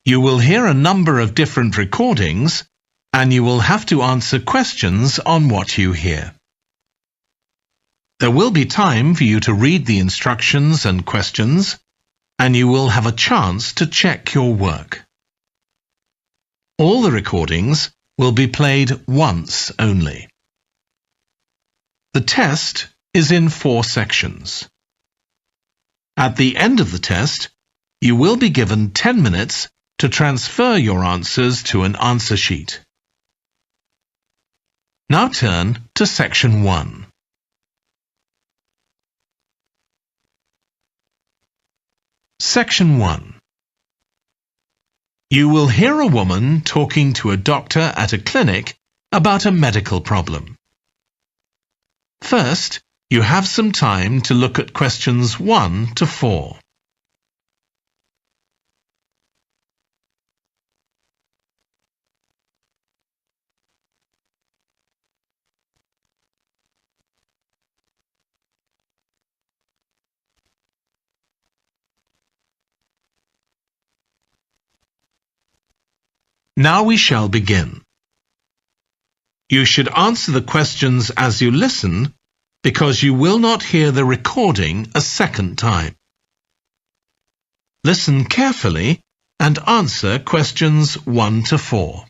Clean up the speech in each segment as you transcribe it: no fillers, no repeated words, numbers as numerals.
You will hear a number of different recordings, and you will have to answer questions on what you hear. There will be time for you to read the instructions and questions, and you will have a chance to check your work. All the recordings will be played once only. The test is in 4 sections. At the end of the test, you will be given 10 minutes to transfer your answers to an answer sheet. Now turn to Section 1. Section 1. You will hear a woman talking to a doctor at a clinic about a medical problem. First, you have some time to look at questions 1 to 4. Now we shall begin. You should answer the questions as you listen, because you will not hear the recording a second time. Listen carefully and answer questions 1 to 4.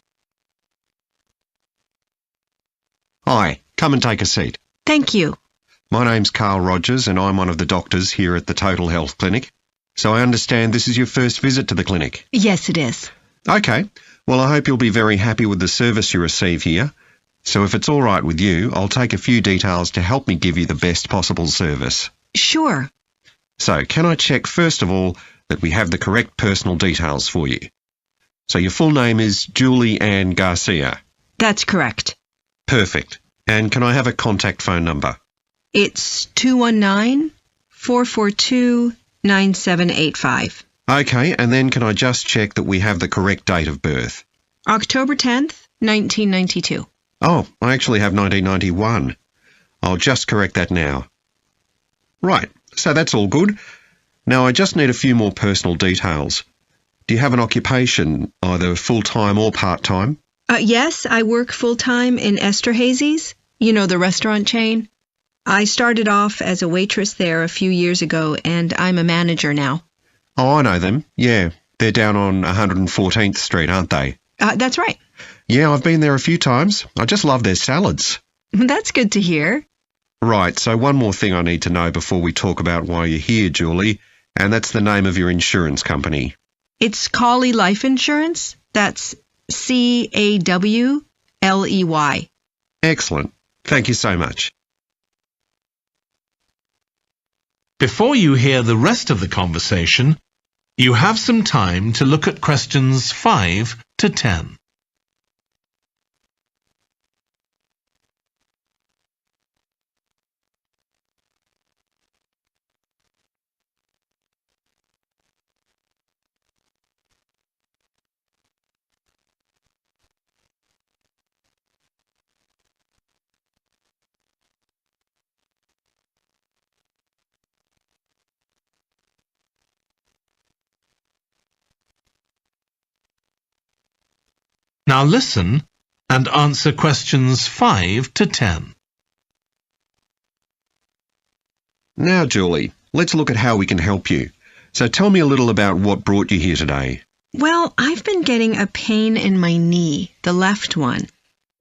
Hi, come and take a seat. Thank you. My name's Carl Rogers and I'm one of the doctors here at the Total Health Clinic. So I understand this is your first visit to the clinic. Yes, it is. Okay, well I hope you'll be very happy with the service you receive here. So if it's all right with you, I'll take a few details to help me give you the best possible service. Sure. So can I check first of all that we have the correct personal details for you? So your full name is Julie Ann Garcia. That's correct. Perfect. And can I have a contact phone number? It's 219-442-9785. Okay, and then can I just check that we have the correct date of birth? October 10th, 1992. Oh, I actually have 1991. I'll just correct that now. Right, so that's all good. Now I just need a few more personal details. Do you have an occupation, either full-time or part-time? Yes, I work full-time in Esterhazy's, you know, the restaurant chain. I started off as a waitress there a few years ago, and I'm a manager now. Oh, I know them. Yeah, they're down on 114th Street, aren't they? That's right. Yeah, I've been there a few times. I just love their salads. That's good to hear. Right, so one more thing I need to know before we talk about why you're here, Julie, and that's the name of your insurance company. It's Cawley Life Insurance. That's Cawley. Excellent. Thank you so much. Before you hear the rest of the conversation, you have some time to look at questions 5 to 10. Now listen and answer questions 5 to 10. Now, Julie, let's look at how we can help you. So tell me a little about what brought you here today. Well, I've been getting a pain in my knee, the left one.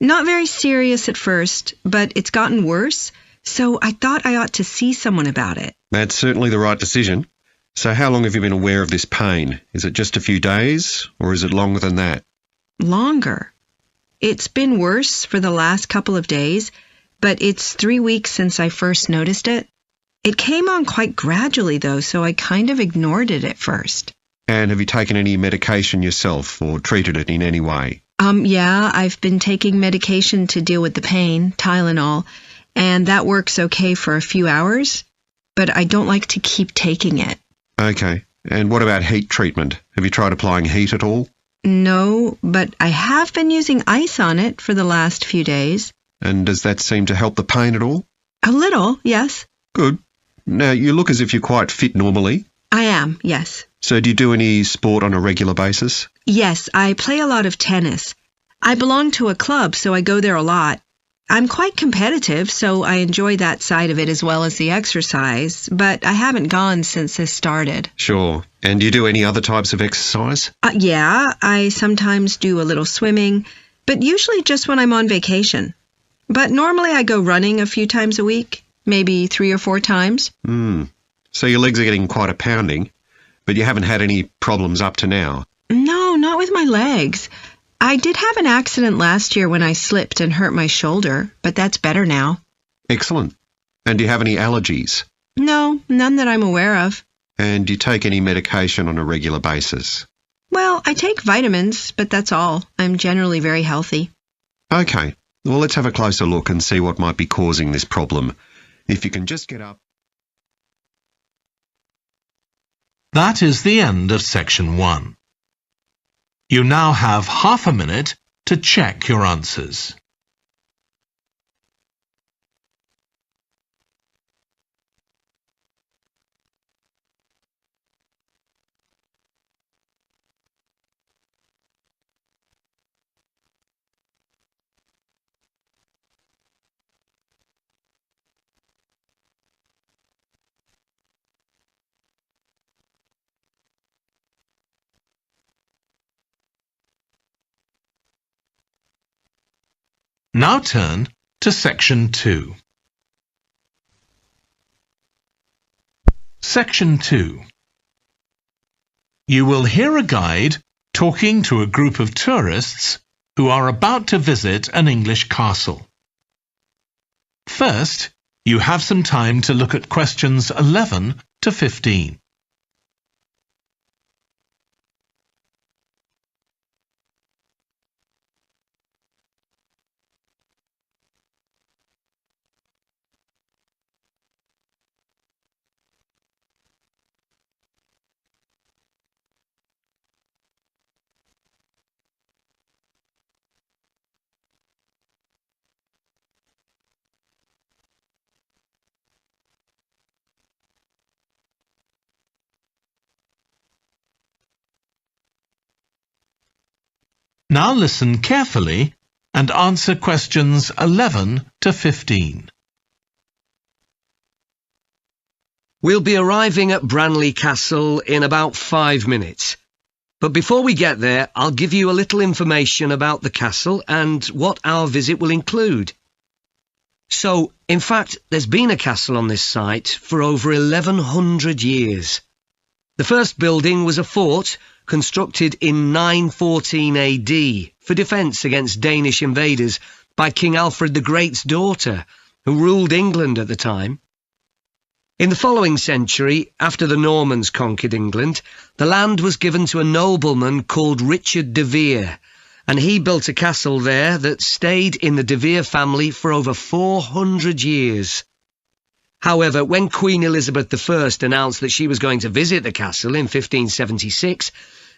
Not very serious at first, but it's gotten worse, so I thought I ought to see someone about it. That's certainly the right decision. So how long have you been aware of this pain? Is it just a few days, or is it longer than that? Longer. It's been worse for the last couple of days, but it's 3 weeks since I first noticed it. It came on quite gradually, though, so I kind of ignored it at first. And have you taken any medication yourself or treated it in any way? Yeah, I've been taking medication to deal with the pain, Tylenol, and that works okay for a few hours, but I don't like to keep taking it. Okay. And what about heat treatment? Have you tried applying heat at all? No, but I have been using ice on it for the last few days. And does that seem to help the pain at all? A little, yes. Good. Now, you look as if you're quite fit normally. I am, yes. So do you do any sport on a regular basis? Yes, I play a lot of tennis. I belong to a club, so I go there a lot. I'm quite competitive, so I enjoy that side of it as well as the exercise, but I haven't gone since this started. Sure. And do you do any other types of exercise? Yeah, I sometimes do a little swimming, but usually just when I'm on vacation. But normally I go running a few times a week, maybe 3 or 4 times. So your legs are getting quite a pounding, but you haven't had any problems up to now? No, not with my legs. I did have an accident last year when I slipped and hurt my shoulder, but that's better now. Excellent. And do you have any allergies? No, none that I'm aware of. And do you take any medication on a regular basis? Well, I take vitamins, but that's all. I'm generally very healthy. Okay. Well, let's have a closer look and see what might be causing this problem. If you can just get up. That is the end of section 1. You now have half a minute to check your answers. Now turn to section 2. Section 2. You will hear a guide talking to a group of tourists who are about to visit an English castle. First, you have some time to look at questions 11 to 15. Now listen carefully and answer questions 11 to 15. We'll be arriving at Branley Castle in about 5 minutes. But before we get there, I'll give you a little information about the castle and what our visit will include. So, in fact, there's been a castle on this site for over 1100 years. The first building was a fort constructed in 914 AD for defence against Danish invaders by King Alfred the Great's daughter, who ruled England at the time. In the following century, after the Normans conquered England, the land was given to a nobleman called Richard de Vere, and he built a castle there that stayed in the de Vere family for over 400 years. However, when Queen Elizabeth I announced that she was going to visit the castle in 1576,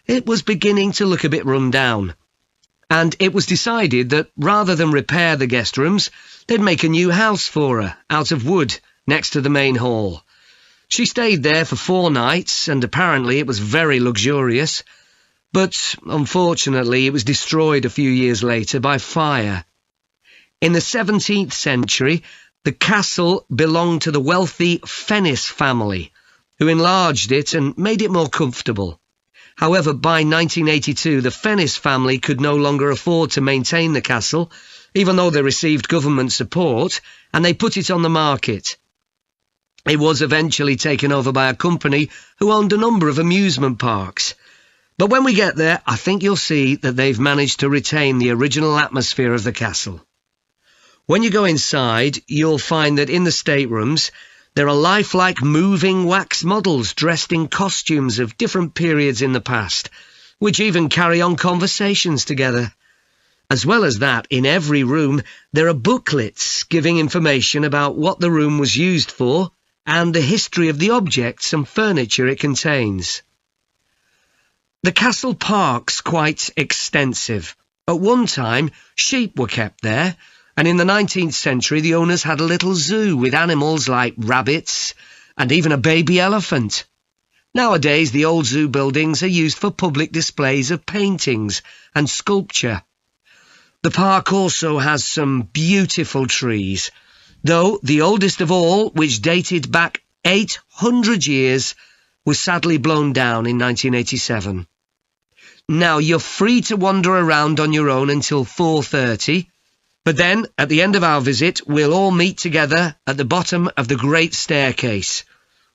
it was beginning to look a bit run down. And it was decided that rather than repair the guest rooms, they'd make a new house for her, out of wood, next to the main hall. She stayed there for 4 nights, and apparently it was very luxurious. But, unfortunately, it was destroyed a few years later by fire. In the 17th century, the castle belonged to the wealthy Fennis family, who enlarged it and made it more comfortable. However, by 1982, the Fennis family could no longer afford to maintain the castle, even though they received government support, and they put it on the market. It was eventually taken over by a company who owned a number of amusement parks. But when we get there, I think you'll see that they've managed to retain the original atmosphere of the castle. When you go inside, you'll find that in the staterooms, there are lifelike moving wax models dressed in costumes of different periods in the past, which even carry on conversations together. As well as that, in every room, there are booklets giving information about what the room was used for and the history of the objects and furniture it contains. The castle park's quite extensive. At one time, sheep were kept there, and in the 19th century the owners had a little zoo with animals like rabbits and even a baby elephant. Nowadays, the old zoo buildings are used for public displays of paintings and sculpture. The park also has some beautiful trees, though the oldest of all, which dated back 800 years, was sadly blown down in 1987. Now, you're free to wander around on your own until 4:30, but then, at the end of our visit, we'll all meet together at the bottom of the Great Staircase.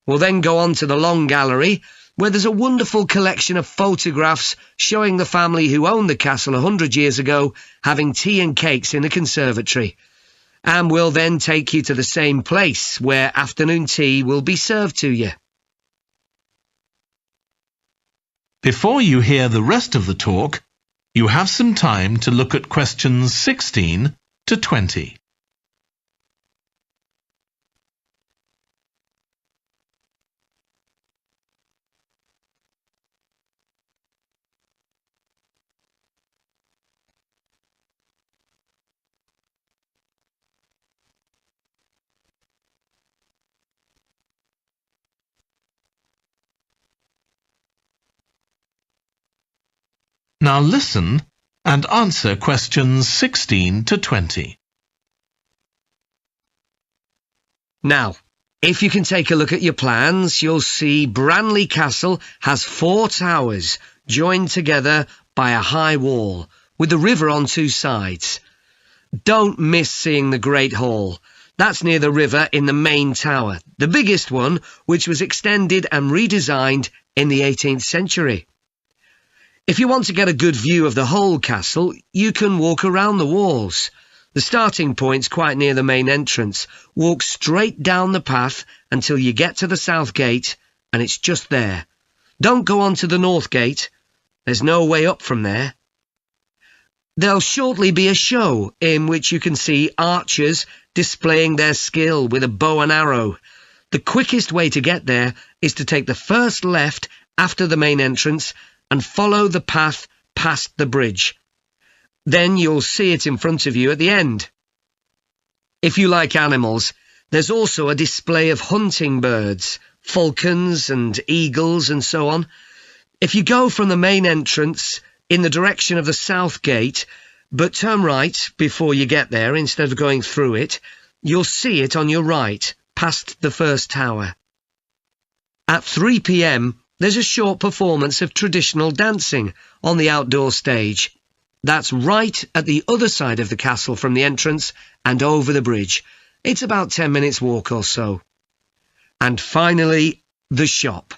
We'll then go on to the Long Gallery, where there's a wonderful collection of photographs showing the family who owned the castle 100 years ago having tea and cakes in the conservatory. And we'll then take you to the same place, where afternoon tea will be served to you. Before you hear the rest of the talk, you have some time to look at questions 16 to 20. Now listen and answer questions 16 to 20. Now, if you can take a look at your plans, you'll see Branley Castle has 4 towers joined together by a high wall, with the river on 2 sides. Don't miss seeing the Great Hall. That's near the river in the main tower, the biggest one, which was extended and redesigned in the 18th century. If you want to get a good view of the whole castle, you can walk around the walls. The starting point's quite near the main entrance. Walk straight down the path until you get to the south gate, and it's just there. Don't go on to the north gate. There's no way up from there. There'll shortly be a show in which you can see archers displaying their skill with a bow and arrow. The quickest way to get there is to take the first left after the main entrance and follow the path past the bridge. Then you'll see it in front of you at the end. If you like animals, there's also a display of hunting birds, falcons and eagles and so on. If you go from the main entrance in the direction of the south gate, but turn right before you get there instead of going through it, you'll see it on your right, past the first tower. At 3 p.m, there's a short performance of traditional dancing on the outdoor stage. That's right at the other side of the castle from the entrance and over the bridge. It's about 10 minutes walk or so. And finally, the shop.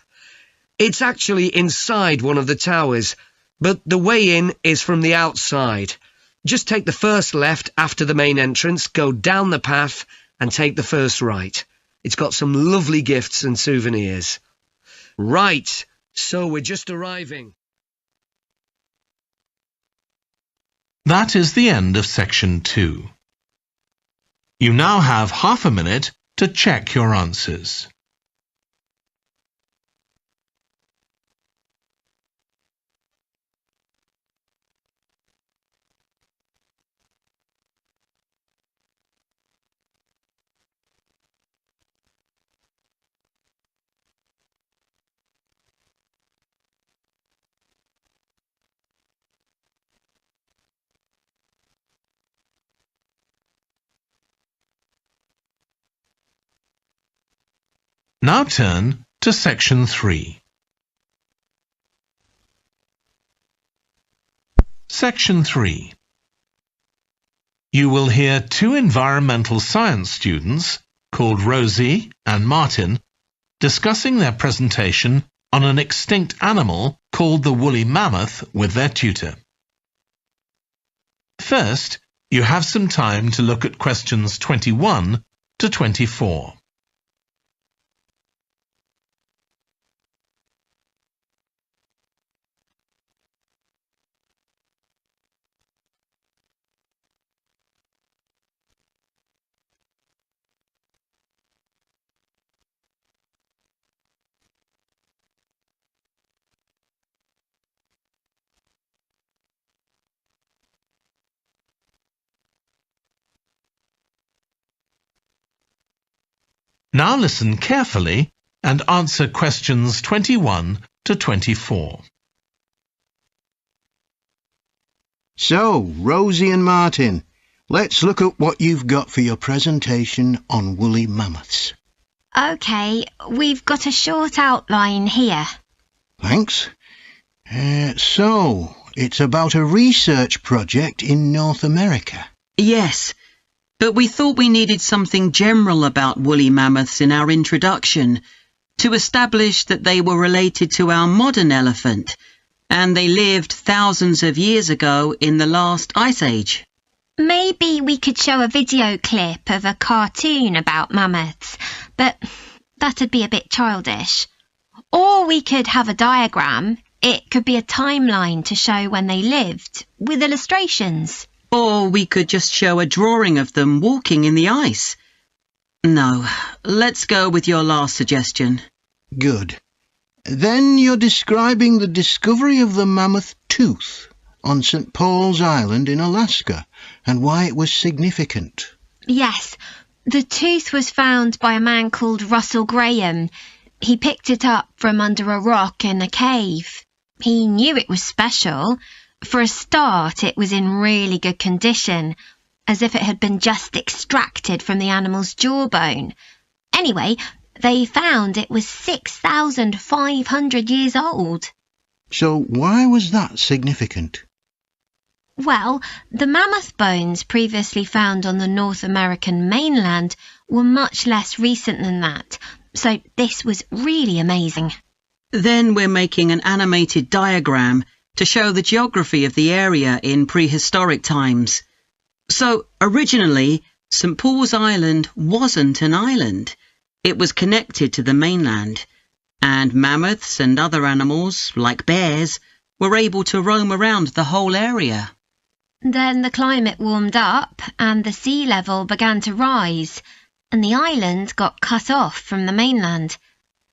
It's actually inside one of the towers, but the way in is from the outside. Just take the first left after the main entrance, go down the path and take the first right. It's got some lovely gifts and souvenirs. Right, so we're just arriving. That is the end of section 2. You now have half a minute to check your answers. Now turn to section 3. Section 3. You will hear 2 environmental science students, called Rosie and Martin, discussing their presentation on an extinct animal called the woolly mammoth with their tutor. First, you have some time to look at questions 21 to 24. Now listen carefully and answer questions 21 to 24. So, Rosie and Martin, let's look at what you've got for your presentation on woolly mammoths. OK, we've got a short outline here. Thanks. So, it's about a research project in North America. Yes, but we thought we needed something general about woolly mammoths in our introduction to establish that they were related to our modern elephant, and they lived thousands of years ago in the last ice age. Maybe we could show a video clip of a cartoon about mammoths, but that'd be a bit childish. Or we could have a diagram. It could be a timeline to show when they lived, with illustrations. Or we could just show a drawing of them walking in the ice. No, let's go with your last suggestion. Good. Then you're describing the discovery of the mammoth tooth on St. Paul's Island in Alaska and why it was significant. Yes, the tooth was found by a man called Russell Graham. He picked it up from under a rock in a cave. He knew it was special. For a start, it was in really good condition, as if it had been just extracted from the animal's jawbone. Anyway, they found it was 6,500 years old. So why was that significant? Well, the mammoth bones previously found on the North American mainland were much less recent than that, so this was really amazing. Then we're making an animated diagram to show the geography of the area in prehistoric times. So, originally, St. Paul's Island wasn't an island. It was connected to the mainland, and mammoths and other animals, like bears, were able to roam around the whole area. Then the climate warmed up and the sea level began to rise, and the island got cut off from the mainland.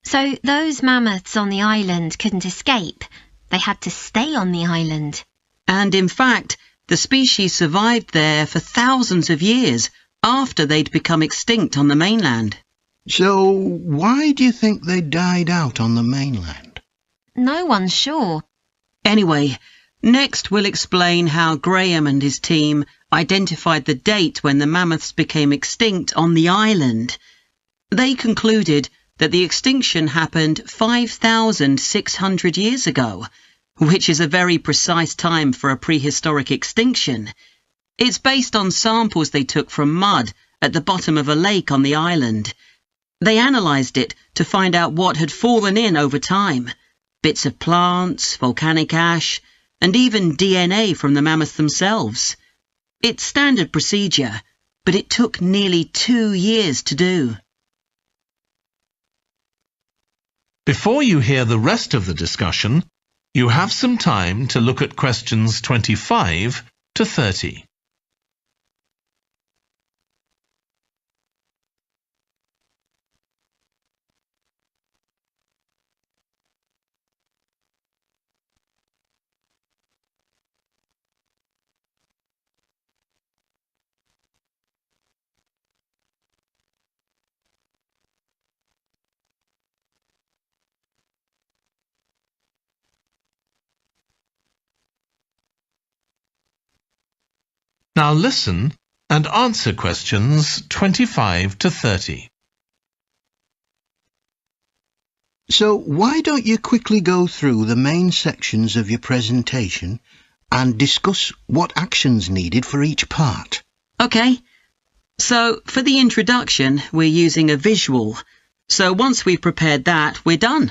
So those mammoths on the island couldn't escape. They had to stay on the island. And in fact, the species survived there for thousands of years after they'd become extinct on the mainland. So why do you think they died out on the mainland? No one's sure. Anyway, next we'll explain how Graham and his team identified the date when the mammoths became extinct on the island. They concluded that the extinction happened 5,600 years ago, which is a very precise time for a prehistoric extinction. It's based on samples they took from mud at the bottom of a lake on the island. They analysed it to find out what had fallen in over time. Bits of plants, volcanic ash, and even DNA from the mammoths themselves. It's standard procedure, but it took nearly 2 years to do. Before you hear the rest of the discussion, you have some time to look at questions 25 to 30. Now listen and answer questions 25 to 30. So why don't you quickly go through the main sections of your presentation and discuss what actions needed for each part? OK. So, for the introduction, we're using a visual. So once we've prepared that, we're done.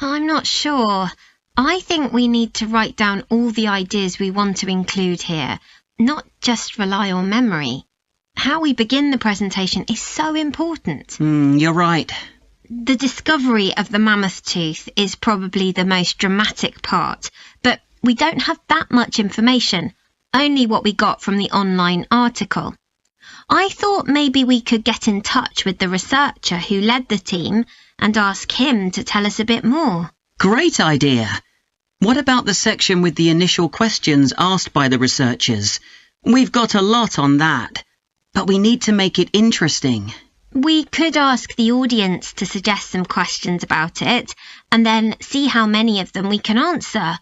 I'm not sure. I think we need to write down all the ideas we want to include here, not just rely on memory. How we begin the presentation is so important. You're right. The discovery of the mammoth tooth is probably the most dramatic part, but we don't have that much information, only what we got from the online article. I thought maybe we could get in touch with the researcher who led the team and ask him to tell us a bit more. Great idea. What about the section with the initial questions asked by the researchers? We've got a lot on that, but we need to make it interesting. We could ask the audience to suggest some questions about it, and then see how many of them we can answer.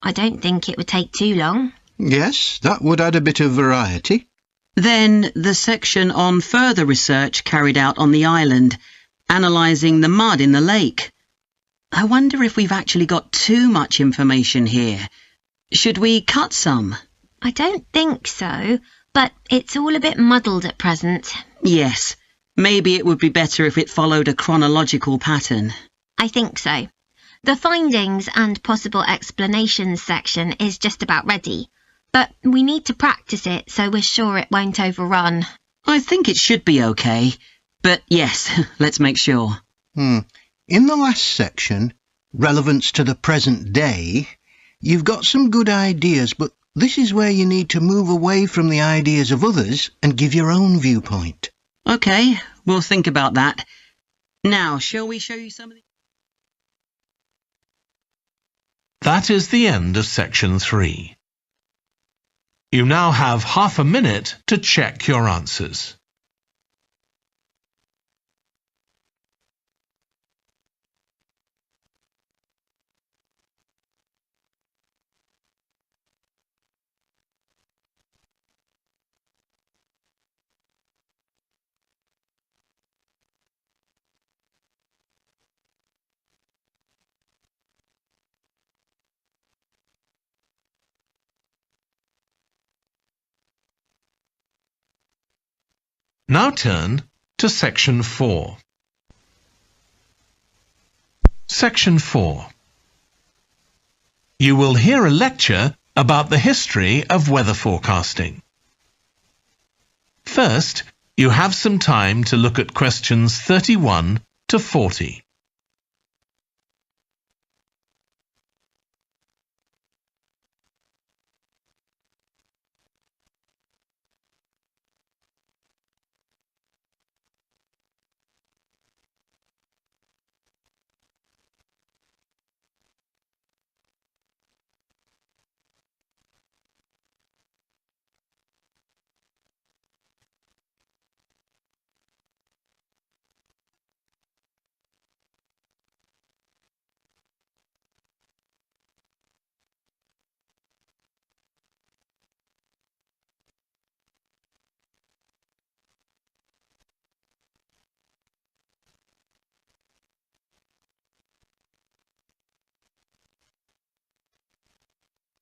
I don't think it would take too long. Yes, that would add a bit of variety. Then the section on further research carried out on the island, analysing the mud in the lake. I wonder if we've actually got too much information here. Should we cut some? I don't think so, but it's all a bit muddled at present. Yes, maybe it would be better if it followed a chronological pattern. I think so. The findings and possible explanations section is just about ready, but we need to practice it so we're sure it won't overrun. I think it should be okay, but yes, let's make sure. In the last section, relevance to the present day, you've got some good ideas, but this is where you need to move away from the ideas of others and give your own viewpoint. Okay, we'll think about that. Now, shall we show you some of the... That is the end of section 3. You now have half a minute to check your answers. Now turn to Section 4. Section 4. You will hear a lecture about the history of weather forecasting. First, you have some time to look at questions 31 to 40.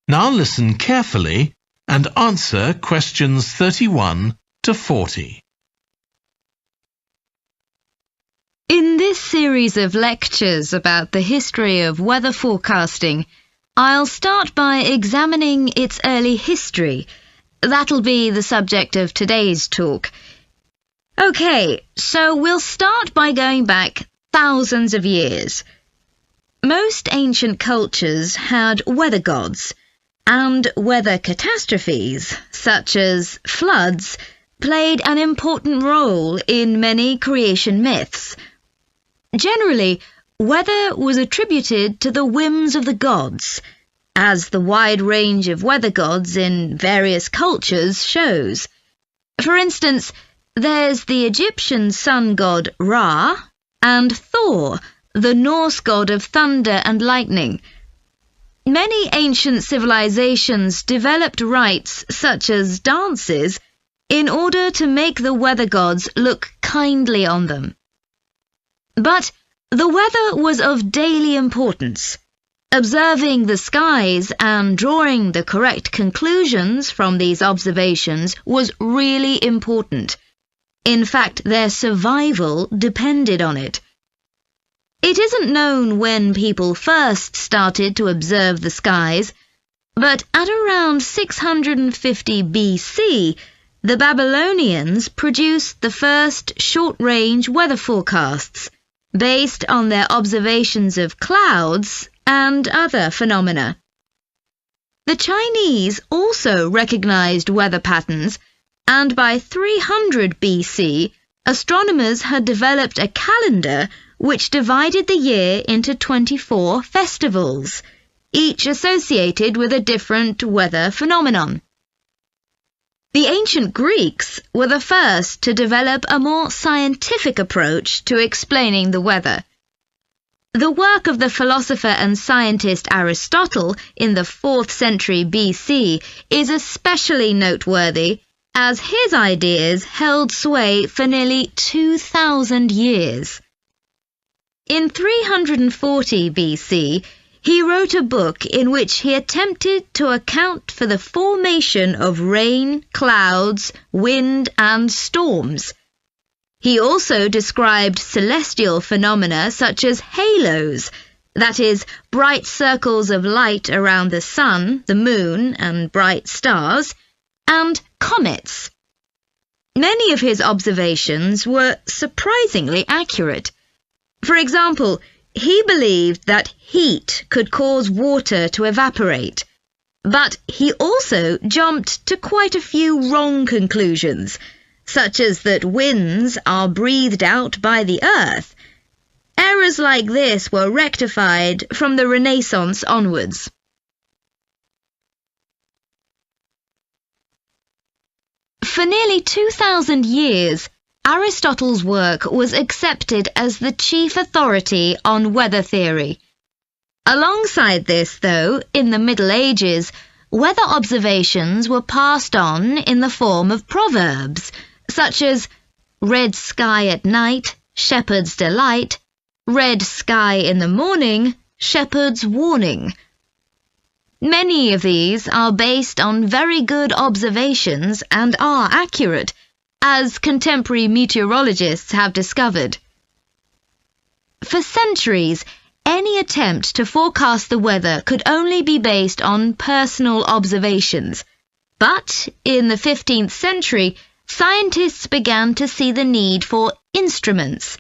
Now listen carefully and answer questions 31 to 40. In this series of lectures about the history of weather forecasting, I'll start by examining its early history. That'll be the subject of today's talk. Okay, so we'll start by going back thousands of years. Most ancient cultures had weather gods, and weather catastrophes, such as floods, played an important role in many creation myths. Generally, weather was attributed to the whims of the gods, as the wide range of weather gods in various cultures shows. For instance, there's the Egyptian sun god Ra, and Thor, the Norse god of thunder and lightning. Many ancient civilizations developed rites such as dances in order to make the weather gods look kindly on them. But the weather was of daily importance. Observing the skies and drawing the correct conclusions from these observations was really important. In fact, their survival depended on it. It isn't known when people first started to observe the skies, but at around 650 BC, the Babylonians produced the first short-range weather forecasts, based on their observations of clouds and other phenomena. The Chinese also recognized weather patterns, and by 300 BC, astronomers had developed a calendar which divided the year into 24 festivals, each associated with a different weather phenomenon. The ancient Greeks were the first to develop a more scientific approach to explaining the weather. The work of the philosopher and scientist Aristotle in the 4th century BC is especially noteworthy, as his ideas held sway for nearly 2,000 years. In 340 BC, he wrote a book in which he attempted to account for the formation of rain, clouds, wind, and storms. He also described celestial phenomena such as halos, that is, bright circles of light around the sun, the moon, and bright stars, and comets. Many of his observations were surprisingly accurate. For example, he believed that heat could cause water to evaporate, but he also jumped to quite a few wrong conclusions, such as that winds are breathed out by the earth. Errors like this were rectified from the Renaissance onwards. For nearly 2,000 years, Aristotle's work was accepted as the chief authority on weather theory. Alongside this, though, in the Middle Ages, weather observations were passed on in the form of proverbs, such as red sky at night, shepherd's delight, red sky in the morning, shepherd's warning. Many of these are based on very good observations and are accurate, as contemporary meteorologists have discovered. For centuries, any attempt to forecast the weather could only be based on personal observations. But in the 15th century, scientists began to see the need for instruments.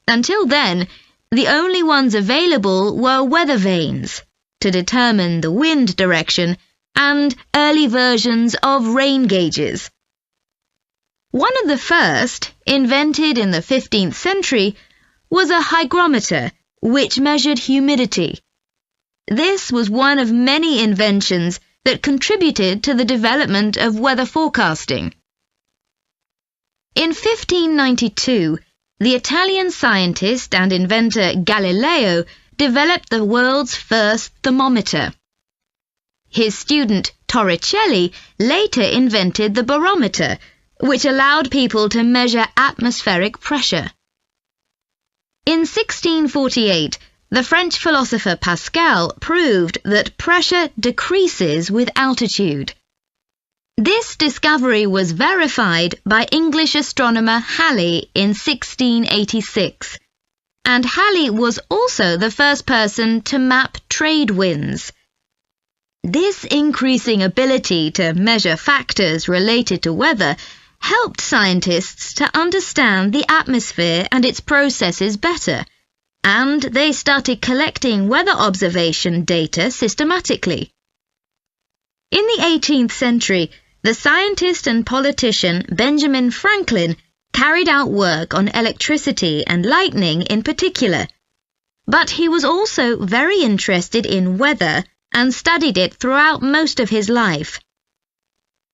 Until then, the only ones available were weather vanes to determine the wind direction and early versions of rain gauges. One of the first, invented in the 15th century, was a hygrometer, which measured humidity. This was one of many inventions that contributed to the development of weather forecasting. In 1592, the Italian scientist and inventor Galileo developed the world's first thermometer. His student Torricelli later invented the barometer, which allowed people to measure atmospheric pressure. In 1648, the French philosopher Pascal proved that pressure decreases with altitude. This discovery was verified by English astronomer Halley in 1686, and Halley was also the first person to map trade winds. This increasing ability to measure factors related to weather helped scientists to understand the atmosphere and its processes better, and they started collecting weather observation data systematically. In the 18th century, the scientist and politician Benjamin Franklin carried out work on electricity and lightning in particular, but he was also very interested in weather and studied it throughout most of his life.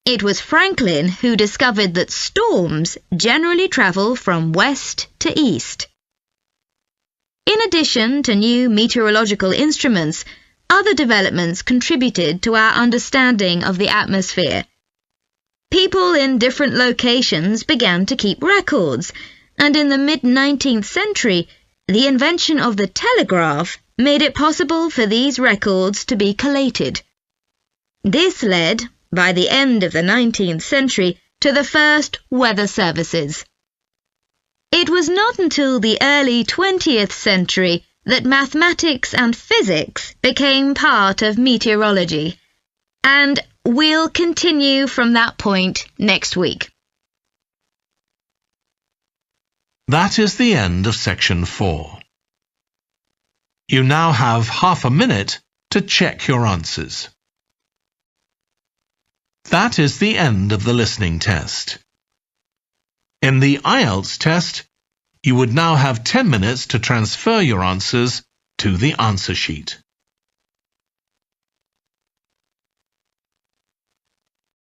It was Franklin who discovered that storms generally travel from west to east. In addition to new meteorological instruments, other developments contributed to our understanding of the atmosphere. People in different locations began to keep records, and in the mid-19th century, the invention of the telegraph made it possible for these records to be collated. This led, by the end of the 19th century, to the first weather services. It was not until the early 20th century that mathematics and physics became part of meteorology, and we'll continue from that point next week. That is the end of section 4. You now have half a minute to check your answers. That is the end of the listening test. In the IELTS test, you would now have 10 minutes to transfer your answers to the answer sheet.